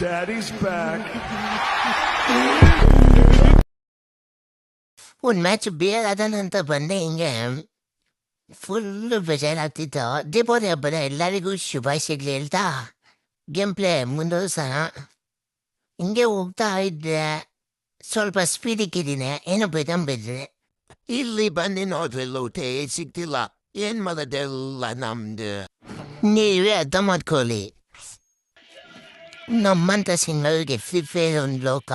Daddy's back. ಒಂದು match ಬೇರಾದನಂತ ಬಂದೆ ಹಿಂಗೆ ಫುಲ್ಲು ಬೇಜಾರಾಗ್ತಿತ್ತು. ದೀಪಾವಳಿ ಹಬ್ಬದ ಎಲ್ಲರಿಗೂ ಶುಭಾಶಯಗಳು ಹೇಳ್ತಾ ಗೇಮ್ ಪ್ಲೇ ಮುಂದುವರ್ಸೋಣ. ಹಿಂಗೆ ಹೋಗ್ತಾ ಇದ್ದೆ, ಸ್ವಲ್ಪ ಸ್ಪೀಡಿಕ್ಕಿದ್ದೀನಿ, ಏನೋ ಬೇಕಂಬಿದ್ರೆ ಇಲ್ಲಿ ಬಂದು ನೋಡ್ರಿಲ್ಲ ಊಟ ಸಿಗ್ತಿಲ್ಲ. ಏನ್ ಮಾಡೋದೆಲ್ಲ ನಮ್ದು. ನೀವೇ ಅರ್ಥ ಮಾಡ್ಕೊಳ್ಳಿ. ನಮ್ಮಂಥ ಸಿಂಗಲ್ಗೆ ಫ್ರೀ ಫೈರ್ ಒಂದು ಲೋಕ.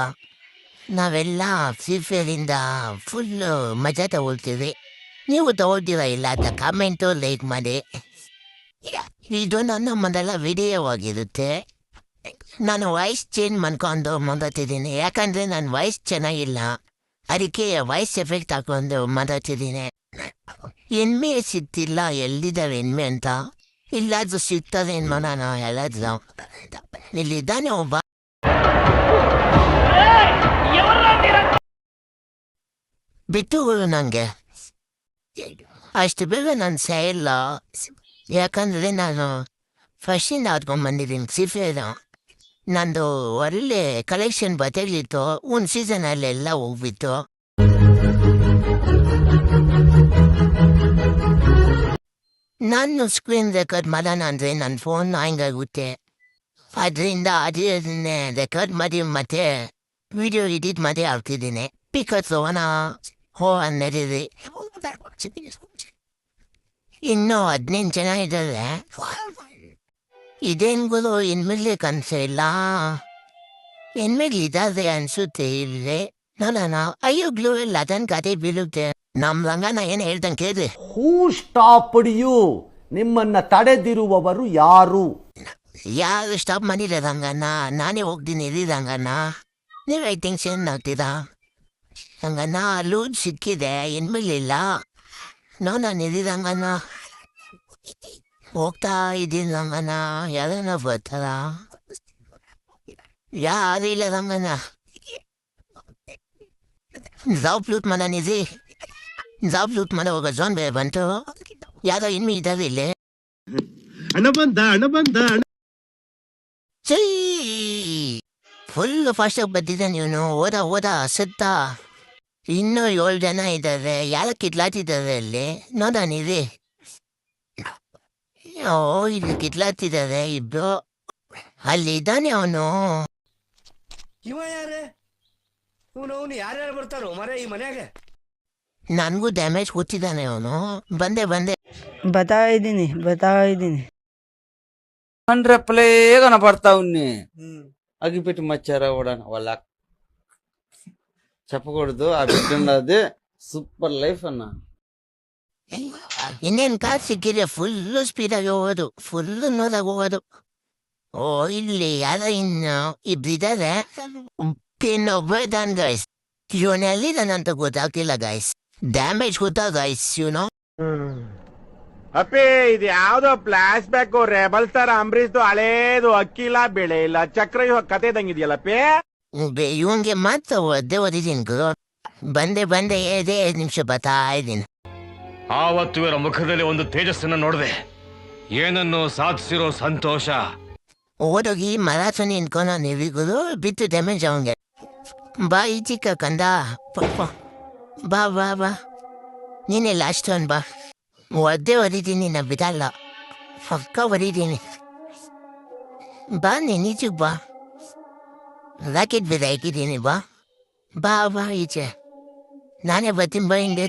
ನಾವೆಲ್ಲ ಫ್ರೀ ಫೈರಿಂದ ಫುಲ್ಲು ಮಜಾ ತಗೊಳ್ತೀವಿ. ನೀವು ತಗೊಳ್ತೀರ ಇಲ್ಲ ಅಂತ ಕಾಮೆಂಟು ಲೈಕ್ ಮಾಡಿ. ಇದು ನನ್ನ ಮೊದಲ ವಿಡಿಯೋ ಆಗಿರುತ್ತೆ. ನಾನು ವಾಯ್ಸ್ ಚೇಂಜ್ ಮಾಡ್ಕೊಂಡು ಮಾತಾಡ್ತಿದ್ದೀನಿ, ಯಾಕಂದರೆ ನನ್ನ ವಾಯ್ಸ್ ಚೆನ್ನಾಗಿಲ್ಲ, ಅದಕ್ಕೆ ವಾಯ್ಸ್ ಎಫೆಕ್ಟ್ ಹಾಕೊಂಡು ಮಾತಾಡ್ತಿದ್ದೀನಿ. ಎಮ್ಮೆ ಸಿಗ್ತಿಲ್ಲ, ಎಲ್ಲಿದ್ದಾವೆ ಎಮ್ಮೆ ಅಂತ. ಇಲ್ಲಾದ್ರೂ ಸಿಗ್ತದೆ ನೋಡೋಣ ಎಲ್ಲಾದ್ರೂ. ಇಲ್ಲಿದ್ದಾನೆ ಒಬ್ಬ. ಬಿಟ್ಟು ನನಗೆ ಅಷ್ಟು ಬೇಗ ನಾನು ಸಾಯಿಲ್ಲ, ಯಾಕಂದರೆ ನಾನು ಫಸ್ಟಿಂದ ಆಡ್ಕೊಂಡ್ಬಂದಿದ್ದೀನಿ ಫ್ರೀ ಫೈರ್. ನಂದು ಒಳ್ಳೆ ಕಲೆಕ್ಷನ್ ಬಟ್ಟೆಗಳಿತ್ತು, ಒಂದು ಸೀಸನಲ್ಲೆಲ್ಲ ಹೋಗ್ಬಿಟ್ಟು. ನಾನು ಸ್ಕ್ರೀನ್ ರೆಕಾರ್ಡ್ ಮಾಡೋಣ ಅಂದರೆ ನನ್ನ ಫೋನ್ ಹ್ಯಾಂಗಾಗುತ್ತೆ. ಅದರಿಂದ ಅದನ್ನೇ ರೆಕಾರ್ಡ್ ಮಾಡಿ ಮತ್ತೆ ವಿಡಿಯೋ ಎಡಿಟ್ ಮಾಡಿ ಹಾಕ್ತಿದ್ದೀನಿ. ಪಿಕರ್ ಹೋಗೋಣ ಅನ್ನೋದಿದೆ. ಇನ್ನೂ 15 ಜನ ಇದ್ದಾರೆ. ಇದೇನ್ಗಳು ಹೆಣ್ಮಗ್ಳು ಕನಸೇ ಇಲ್ಲ, ಹೆಣ್ಮಗ್ಳಿದ್ದಾರೆ ಅನಿಸುತ್ತೆ ಇಲ್ಲೇ. ನೋಡೋಣ. ಅಯ್ಯೋಗ್ಲು ಇಲ್ಲ ಅದನ್ನ ಕತೆ ಬೀಳುತ್ತೆ. ನಮ್ಮ ರಂಗನ ಏನು ಹೇಳ್ದಂಗೆ ಕೇಳಿ. ಹೂ ಸ್ಟಾಪ್ಡ್ ಯು? ನಿಮ್ಮನ್ನ ತಡೆದಿರುವವರು ಯಾರು? ಯಾರು ಸ್ಟಾಪ್ ಮಾಡಿಲ್ಲ ರಂಗಣ್ಣ, ನಾನೇ ಹೋಗ್ತೀನಿ. ಇರಿ ರಂಗಣ್ಣ, ನೀವೇ ಟೆನ್ಷನ್ ಆಗ್ತೀರಾ. ರಂಗಣ್ಣ ಲೂಡ್ ಸಿಕ್ಕಿದೆ, ಹೆಣ್ಮಗ್ಳಿಲ್ಲ. ನೋಡೋಣ ಇರಿ ರಂಗಣ್ಣ, ಹೋಗ್ತಾ ಇದ್ದೀನಿ ರಂಗಣ್ಣ. ಯಾರನ್ನ ಬರ್ತಾರ? ಯಾರು ಇಲ್ಲ ರಂಗಣ್ಣ. ಜಾಬ್ ಲೂಟ್ ಮಾಡೋಣಿರಿ, ಜಾಬ್ ಲೂಟ್ ಮಾಡೋ ಹೋಗೋ ಝೋನ್ ಬೇರೆ ಬಂತು. ಯಾರೋ ಹೆಣ್ಮೆ ಇದ್ದಾರೆ ಇಲ್ಲಿ. ಸೈ ಫುಲ್ ಫಾಸ್ಟಾಗಿ ಬಂದಿದ್ದೆ ನೀನು. ಓದ ಸುತ್ತ ಇನ್ನೂ 7 ಜನ ಇದ್ದಾರೆ. ಯಾರ ಕಿತ್ಲಾತಿದ್ದಾರೆ ಅಲ್ಲಿ ನೋಡೋಣಿರಿ. ಇಲ್ಲಿ ಕಿತ್ಲಾತಿದ್ದಾರೆ ಇಬ್ರು. ಅಲ್ಲಿ ಇದ್ದಾನೆ ಅವನು. ಇವ ಯಾರೇ? ಅವನು ಯಾರ್ಯಾರು ಬರ್ತಾರೋ ಮರ ಈ ಮನ್ಯಾಗ? ನನಗೂ ಡ್ಯಾಮೇಜ್ ಕೊಟ್ಟಿದ್ದಾನೆ ಅವನು. ಬಂದೆ ಬತಾ ಇದ್ದೀನಿ రెప్పలే కనపడతా ఉన్ని అగిపెట్టి మచ్చారా కూడా వాళ్ళ చెప్పకూడదు. ఆ బిడ్డ ఉన్నది సూపర్ ಲೈಫ್ ಅನ್ನ. ಇನ್ನೇನು ಕಾರ್ ಸಿಕ್ಕಿದೆ. ಫುಲ್ಲು ಸ್ಪೀಡಾಗಿ ಹೋಗೋದು, ಫುಲ್ಲು ನೋದಾಗ ಹೋಗೋದು. ಓ ಇಲ್ಲಿ ಯಾರ ಇನ್ನು ಇಬ್ರಿದ್ದಾರೆ. ಇನ್ನೊಬ್ಬ ಇದ್ದಾನೆ ಗೈಸ್. ಇವನೆಲ್ಲಿದ್ದಾನಂತ ಗೊತ್ತಾಗ್ತಿಲ್ಲ ಗೈಸ್. ಡ್ಯಾಮೇಜ್ ಗೊತ್ತಾ ಗೈಸ್ ಇವನು. ಅಪ್ಪಿ ಇದು ಯಾವ್ದೋ flash back rebel star Ambareesh ಹಳೇದು. ಅಕ್ಕಿಲ್ಲ ಬೆಳೆ ಇಲ್ಲ ಚಕ್ರ ಇವಾಗ ಕತೆ ಇದಂಗಿದೆಯಲ್ಲಪ್ಪಿ. ಇವನ್ಗೆ ಮಾತ್ರ ಒದ್ದೆ ಓದಿದ್ದೀನಿ ಗುರು. ಬಂದೆ 5 ನಿಮಿಷ ಬರ್ತಾ ಇದ್ದೀನಿ. ಆವತ್ತು ಇವರ ಮುಖದಲ್ಲಿ ಒಂದು ತೇಜಸ್ಸನ್ನ ನೋಡಿದೆ, ಏನನ್ನು ಸಾಧಿಸಿರೋ ಸಂತೋಷ. ಓದೋಗಿ ಮರಾಥನ್ ನಿಂತ್ಕೊಂಡ ನೀವಿಗುರು ಬಿತ್ತು ಡ್ಯಾಮೇಜ್ ಅವಂಗೆ. ಬಾ ಈಚಿಕ್ಕ ಕಂದ, ಬಾ ನೀನೆ ಲಾಸ್ಟ್ ಒನ್. ಬಾ ಒದ್ದೆ ಹೊಡಿತೀನಿ, ನಾ ಬಿಡಲ್ಲ, ಪಕ್ಕ ಹೊಡಿತೀನಿ. ಬಾ ನೀಚೆಗೆ ಬಾ, ರಾಕೆಟ್ ಬೇರೆ ಹಾಕಿದ್ದೀನಿ. ಬಾ ಈಚೆ ನಾನೇ ಬರ್ತೀನಿ. ಬಾ ಹಿಂಗೆ